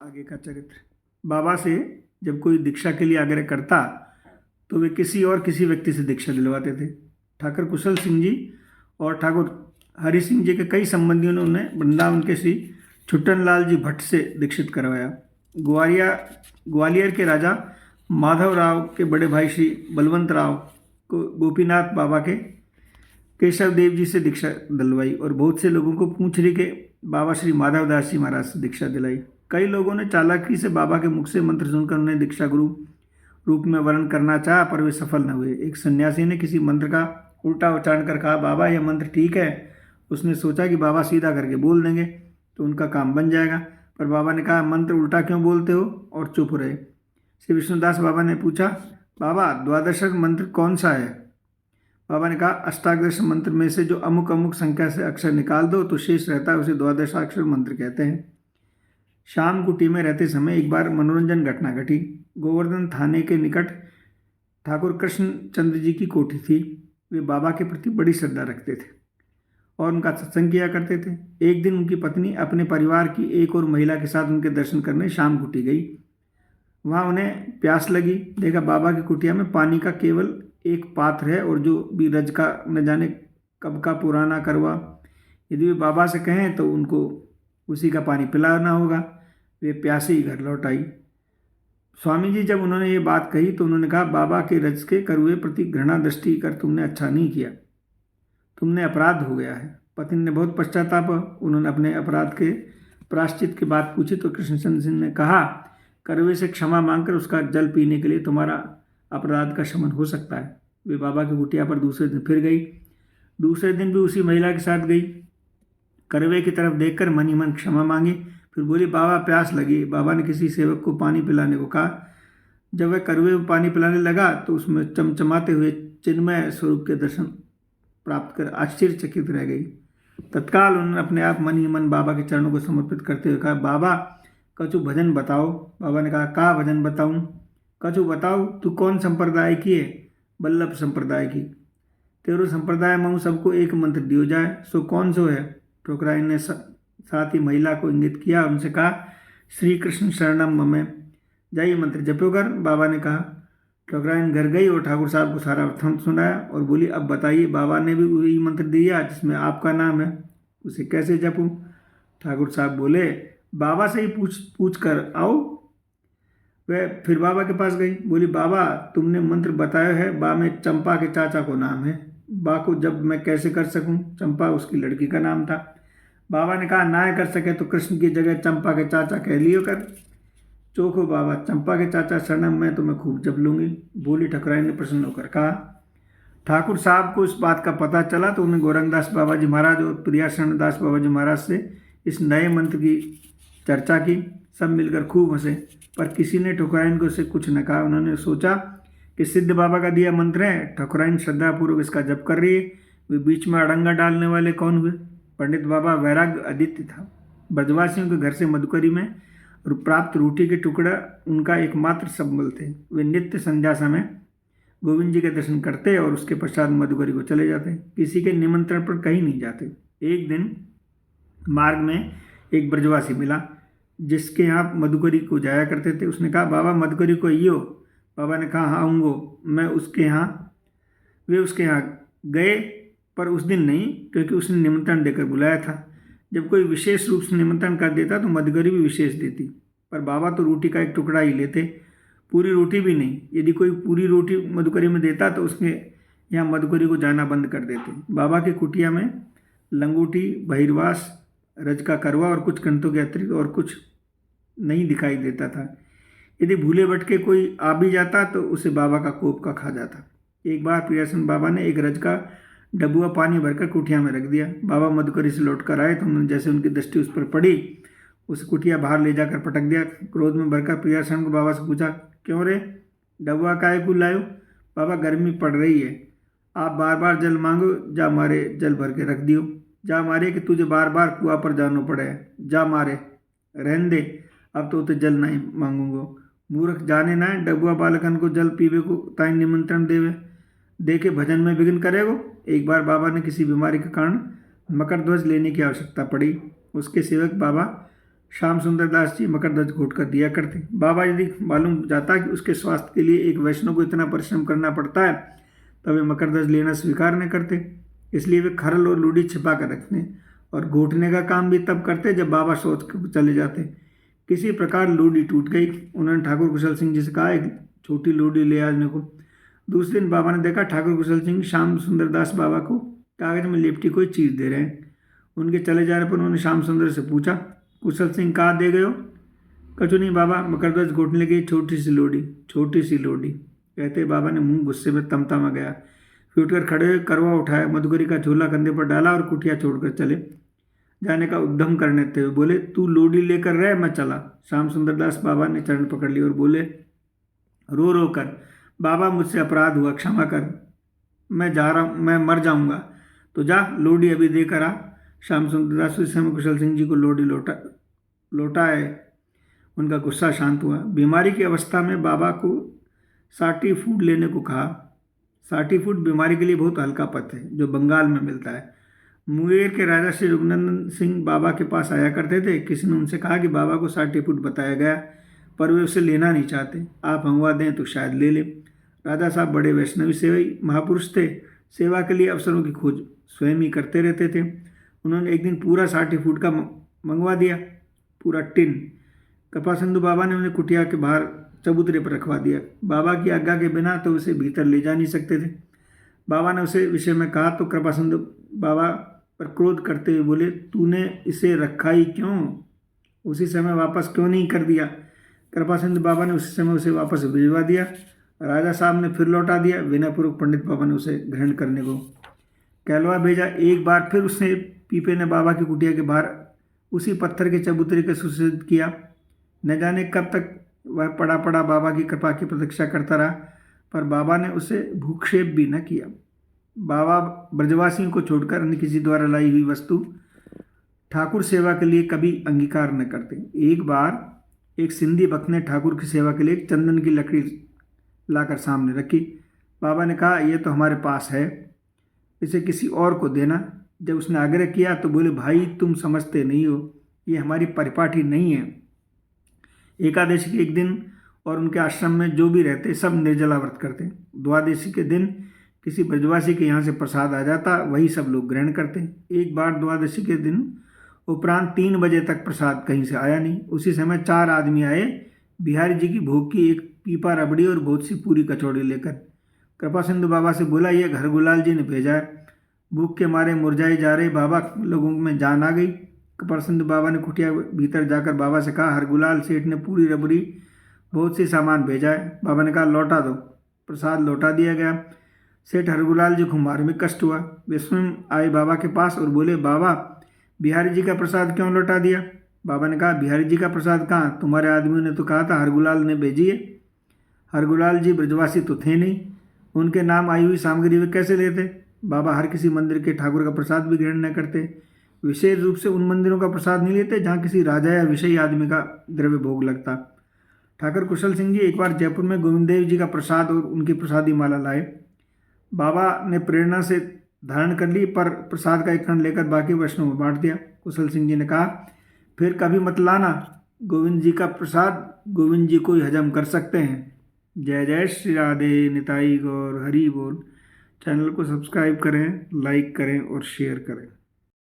आगे का चरित्र। बाबा से जब कोई दीक्षा के लिए आग्रह करता तो वे किसी व्यक्ति से दीक्षा दिलवाते थे। ठाकुर कुशल सिंह जी और ठाकुर हरि सिंह जी के कई संबंधियों ने उन्हें वृंदावन के श्री छुट्टन लाल जी भट्ट से दीक्षित करवाया। ग्वालियर के राजा माधव राव के बड़े भाई श्री बलवंत राव को गोपीनाथ बाबा के केशव देव जी से दीक्षा दिलवाई और बहुत से लोगों को पूंछरी के बाबा श्री माधव दास जी महाराज से दीक्षा दिलाई। कई लोगों ने चालाकी से बाबा के मुख से मंत्र सुनकर उन्हें दीक्षा गुरु रूप में वर्ण करना चाहा, पर वे सफल न हुए। एक सन्यासी ने किसी मंत्र का उल्टा उच्चारण कर कहा, बाबा यह मंत्र ठीक है। उसने सोचा कि बाबा सीधा करके बोल देंगे तो उनका काम बन जाएगा, पर बाबा ने कहा, मंत्र उल्टा क्यों बोलते हो, और चुप रहे। श्री विष्णुदास बाबा ने पूछा, बाबा द्वादश मंत्र कौन सा है? बाबा ने कहा, अष्टादश मंत्र में से जो अमुक अमुक संख्या से अक्षर निकाल दो तो शेष रहता है उसे द्वादशाक्षर मंत्र कहते हैं। शाम कुटी में रहते समय एक बार मनोरंजन घटना घटी। गोवर्धन थाने के निकट ठाकुर कृष्ण चंद्र जी की कोठी थी। वे बाबा के प्रति बड़ी श्रद्धा रखते थे और उनका सत्संग किया करते थे। एक दिन उनकी पत्नी अपने परिवार की एक और महिला के साथ उनके दर्शन करने शाम कुटी गई। वहाँ उन्हें प्यास लगी। देखा बाबा की कुटिया में पानी का केवल एक पात्र है और जो भी रज का न जाने कब का पुराना करवा। यदि वे बाबा से कहें तो उनको उसी का पानी पिलाना होगा। वे प्यासे ही घर लौट आई। स्वामी जी जब उन्होंने ये बात कही तो उन्होंने कहा, बाबा के रज के करुए प्रति घृणा दृष्टि कर तुमने अच्छा नहीं किया, तुमने अपराध हो गया है। पत्नी ने बहुत पश्चाताप। उन्होंने अपने अपराध के प्रायश्चित की बात पूछी तो कृष्णचंद्र सिंह ने कहा, करुए से क्षमा मांगकर उसका जल पीने के लिए तुम्हारा अपराध का शमन हो सकता है। वे बाबा की कुटिया पर दूसरे दिन फिर गई। दूसरे दिन भी उसी महिला के साथ गई। करुए की तरफ देखकर मन ही मन क्षमा मांगी। फिर बोली, बाबा प्यास लगी। बाबा ने किसी सेवक को पानी पिलाने को कहा। जब वह करुए में पानी पिलाने लगा तो उसमें चमचमाते हुए चिन्मय स्वरूप के दर्शन प्राप्त कर आश्चर्यचकित रह गई। तत्काल उन्होंने अपने आप मन ही मन बाबा के चरणों को समर्पित करते हुए कहा, बाबा कछु भजन बताओ। बाबा ने कहा, का भजन बताऊं? कछु बताओ, तू कौन संप्रदाय की है? बल्लभ संप्रदाय की। तेरो संप्रदाय मऊ सबको एक मंत्र दियो जाए, सो कौन सो है? ठोकराइन ने साथ ही महिला को इंगित किया, उनसे कहा, श्री कृष्ण शरणम मम। जाइए मंत्र जपो कर। बाबा ने कहा। ठोकराइन घर गई और ठाकुर साहब को सारा अर्थ सुनाया और बोली, अब बताइए, बाबा ने भी वही मंत्र दिया जिसमें आपका नाम है, उसे कैसे जपूं? ठाकुर साहब बोले, बाबा से ही पूछ कर आओ। वह फिर बाबा के पास गई। बोली, बाबा तुमने मंत्र बताया है, बा में चंपा के चाचा को नाम है, बा को जब मैं कैसे कर सकूं? चंपा उसकी लड़की का नाम था। बाबा ने कहा, ना कर सके तो कृष्ण की जगह चंपा के चाचा कह लियो कर। चोखो बाबा, चंपा के चाचा शरणम मैं तुम्हें खूब जप लूंगी। बोली ठकुराइन ने प्रसन्न होकर कहा। ठाकुर साहब को इस बात का पता चला तो उन्हें गौरंगदास बाबा जी महाराज और प्रियाशरणदास बाबा जी महाराज से इस नए मंत्र की चर्चा की। सब मिलकर खूब हंसे, पर किसी ने ठकुराइन को से कुछ न कहा। उन्होंने सोचा कि सिद्ध बाबा का दिया मंत्र है, ठकुराइन श्रद्धापूर्वक इसका जप कर रही है, वे बीच में अड़ंगा डालने वाले कौन हुए? पंडित बाबा वैराग्य आदित्य था। ब्रजवासियों के घर से मधुकरी में प्राप्त रोटी के टुकड़ा उनका एकमात्र संबल थे। वे नित्य संध्या समय गोविंद जी के दर्शन करते और उसके पश्चात मधुकरी को चले जाते। किसी के निमंत्रण पर कहीं नहीं जाते। एक दिन मार्ग में एक ब्रजवासी मिला जिसके यहाँ मधुकरी को जाया करते थे। उसने कहा, बाबा मधुकरी को आइयो। बाबा ने कहा, हाँ आऊँगो मैं उसके यहाँ। वे उसके यहाँ गए, पर उस दिन नहीं, क्योंकि उसने निमंत्रण देकर बुलाया था। जब कोई विशेष रूप से निमंत्रण कर देता तो मधुकरी भी विशेष देती, पर बाबा तो रोटी का एक टुकड़ा ही लेते, पूरी रोटी भी नहीं। यदि कोई पूरी रोटी मधुकरी में देता तो उसके यहाँ मधुकरी को जाना बंद कर देते। बाबा की कुटिया में लंगोटी, बहिर्वास, रज का करवा और कुछ घंटों के अतिरिक्त और कुछ नहीं दिखाई देता था। यदि भूले भटके कोई आ भी जाता तो उसे बाबा का कोप का खा जाता। एक बार प्रियासन बाबा ने एक रज का डबुआ पानी भरकर कुटिया में रख दिया। बाबा मधुकरी से लौट कर आए तो उन्होंने जैसे उनकी दृष्टि उस पर पड़ी, उस कुटिया बाहर ले जाकर पटक दिया। क्रोध में भरकर प्रियासन को बाबा से पूछा, क्यों रे, डबुआ काहे को लायो? बाबा गर्मी पड़ रही है, आप बार बार जल मांगो, जा मारे जल भर के रख दियो। जा मारे कि तुझे बार बार कुआं पर जाना पड़े, जा मारे रहन दे, अब तो जल नहीं मांगूंगो। मूर्ख जाने ना डबुआ बालकन को जल पीवे को ताई निमंत्रण देवे, देखे भजन में विघ्न करेगो। एक बार बाबा ने किसी बीमारी के कारण मकर ध्वज लेने की आवश्यकता पड़ी। उसके सेवक बाबा श्याम सुंदर दास जी मकरध्वज घोट कर दिया करते। बाबा यदि मालूम जाता कि उसके स्वास्थ्य के लिए एक वैष्णव को इतना परिश्रम करना पड़ता है तब वे मकरध्वज लेना स्वीकार न करते। इसलिए वे खरल और लूडी छिपा कर रखते और घोटने का काम भी तब करते जब बाबा सोच कर चले जाते। किसी प्रकार लूडी टूट गई। उन्होंने ठाकुर कुशल सिंह जी से कहा, एक छोटी लूडी ले आने को। दूसरे दिन बाबा ने देखा ठाकुर कुशल सिंह श्याम सुंदर दास बाबा को कागज में लिपटी कोई चीज़ दे रहे हैं। उनके चले जाने पर उन्होंने श्याम सुंदर से पूछा, कुशल सिंह कहाँ दे गए हो? कछु नहीं बाबा, मकरध्वज घोटने की छोटी सी लोडी। कहते बाबा ने मुंह गुस्से में तमतमा गया। फिर उठकर खड़े हुए करवा उठाया, मधुकरी का झोला कंधे पर डाला और कुटिया छोड़कर चले जाने का उद्यम करने थे। बोले, तू लोडी लेकर रह, मैं चला। श्याम सुंदर दास बाबा ने चरण पकड़ लिए और बोले रो रो कर, बाबा मुझसे अपराध हुआ, क्षमा कर, मैं जा रहा हूँ, मैं मर जाऊँगा। तो जा लोडी अभी देकर आ। श्याम सुंदर दास उस समय कुशल सिंह जी को लोडी लौटाए। उनका गुस्सा शांत हुआ। बीमारी की अवस्था में बाबा को 60 फूड लेने को कहा। 60 फूड बीमारी के लिए बहुत हल्का पथ है जो बंगाल में मिलता है। मुंगेर के राजा श्री रघुनंदन सिंह बाबा के पास आया करते थे। किसी ने उनसे कहा कि बाबा को 60 फूड बताया गया, पर वे उसे लेना नहीं चाहते। आप मंगवा दें तो शायद ले लें। राजा साहब बड़े वैष्णवी सेवी महापुरुष थे। सेवा के लिए अवसरों की खोज स्वयं ही करते रहते थे। उन्होंने एक दिन पूरा 60 फूड का मंगवा दिया, पूरा टिन। कृपा सिंधु बाबा ने उन्हें कुटिया के बाहर चबूतरे पर रखवा दिया। बाबा की आज्ञा के बिना तो उसे भीतर ले जा नहीं सकते थे। बाबा ने उसे विषय में कहा तो कृपा सिंधु बाबा पर क्रोध करते हुए बोले, तूने इसे रखा ही क्यों? उसी समय वापस क्यों नहीं कर दिया? कृपा सिंधु बाबा ने उसी समय उसे वापस भिजवा दिया। राजा साहब ने फिर लौटा दिया। विनयपूर्वक पंडित बाबा ने उसे ग्रहण करने को कहलवा भेजा। एक बार फिर उसने पीपे ने बाबा की कुटिया के बाहर उसी पत्थर के चबूतरे के सुसिद्ध किया। न जाने कब तक वह पड़ा पड़ा बाबा की कृपा की प्रतीक्षा करता रहा, पर बाबा ने उसे भूक्षेप भी न किया। बाबा ब्रजवासियों को छोड़कर अन्य किसी द्वारा लाई हुई वस्तु ठाकुर सेवा के लिए कभी अंगीकार न करते। एक बार एक सिंधी भक्त ने ठाकुर की सेवा के लिए एक चंदन की लकड़ी लाकर सामने रखी। बाबा ने कहा, यह तो हमारे पास है, इसे किसी और को देना। जब उसने आग्रह किया तो बोले, भाई तुम समझते नहीं हो, ये हमारी परिपाटी नहीं है। एकादशी के एक दिन और उनके आश्रम में जो भी रहते सब निर्जला व्रत करते। द्वादशी के दिन किसी ब्रजवासी के यहाँ से प्रसाद आ जाता, वही सब लोग ग्रहण करते। एक बार द्वादशी के दिन उपरांत 3 बजे तक प्रसाद कहीं से आया नहीं। उसी समय 4 आदमी आए बिहारी जी की भोग की एक पीपा रबड़ी और बहुत सी पूरी कचौड़ी लेकर। कृपा सिंधु बाबा से बोला, यह घरगुलाल जी ने भेजा है। भूख के मारे मुरझाए जा रहे बाबा लोगों में जान आ गई। कृपा सिंधु बाबा ने कुटिया भीतर जाकर बाबा से कहा, हरगुलाल सेठ ने पूरी रबड़ी बहुत सी सामान भेजा है। बाबा ने कहा, लौटा दो। प्रसाद लौटा दिया गया। सेठ हरगुलाल जी को मार्मिक कष्ट हुआ। वे स्वयं आए बाबा के पास और बोले, बाबा बिहारी जी का प्रसाद क्यों लौटा दिया? बाबा ने कहा, बिहारी जी का प्रसाद कहाँ? तुम्हारे आदमियों ने तो कहा था हरगुलाल ने भेजी है। हरगुलाल जी ब्रजवासी तो थे नहीं, उनके नाम आई हुई सामग्री वे कैसे लेते? बाबा हर किसी मंदिर के ठाकुर का प्रसाद भी ग्रहण न करते। विशेष रूप से उन मंदिरों का प्रसाद नहीं लेते जहाँ किसी राजा या विषयी आदमी का द्रव्य भोग लगता। ठाकुर कुशल सिंह जी एक बार जयपुर में गोविंद देव जी का प्रसाद और उनकी प्रसादी माला लाए। बाबा ने प्रेरणा से धारण कर ली, पर प्रसाद का एक खंड लेकर बाकी वैष्णव में बांट दिया। कुशल सिंह जी ने कहा, फिर कभी मत लाना, गोविंद जी का प्रसाद गोविंद जी को ही हजम कर सकते हैं। जय जय श्री राधे निताई गौर हरि बोल। चैनल को सब्सक्राइब करें, लाइक करें और शेयर करें।